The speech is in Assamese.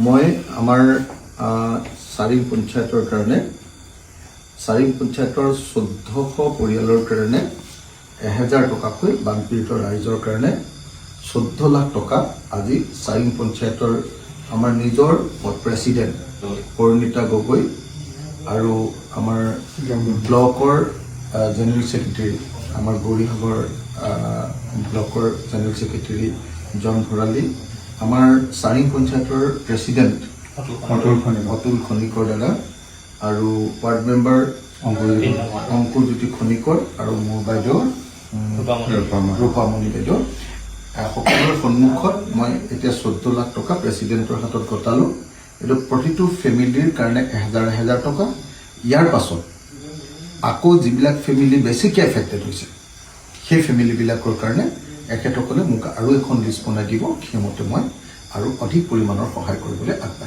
মই আমাৰ চাৰিং পঞ্চায়তৰ কাৰণে চাৰিং পঞ্চায়তৰ 1400 পৰিয়ালৰ কাৰণে 1000 টকাকৈ বানপীড়িত ৰাইজৰ কাৰণে 14 লাখ টকা আজি চাৰিং পঞ্চায়তৰ আমাৰ নিজৰ প্ৰেচিডেণ্ট পৰিণীতা গগৈ আৰু আমাৰ ব্লকৰ জেনেৰেল ছেক্ৰেটাৰী আমাৰ গৌৰীসাগৰ ব্লকৰ জেনেৰেল ছেক্ৰেটাৰী জন ভৰালী আমাৰ চাৰিং পঞ্চায়তৰ প্ৰেচিডেণ্ট অতুল খনিকৰ দাদা আৰু ৱাৰ্ড মেম্বাৰ অংকুৰজ্যোতি খনিকৰ আৰু মোৰ বাইদেউ ৰূপামণি বাইদেউ সকলোৰে সন্মুখত মই এতিয়া 14 লাখ টকা প্ৰেচিডেণ্টৰ হাতত গতালোঁ। এইটো প্ৰতিটো ফেমিলিৰ কাৰণে 1000 টকা। ইয়াৰ পাছত আকৌ যিবিলাক ফেমিলি বেছিকৈ এফেক্টেড হৈছে সেই ফেমিলিবিলাকৰ কাৰণে এখেতসকলে মোক আৰু এখন লিষ্ট বনাই দিব, সেইমতে মই আৰু অধিক পৰিমাণৰ সহায় কৰিবলৈ আগবাঢ়িম।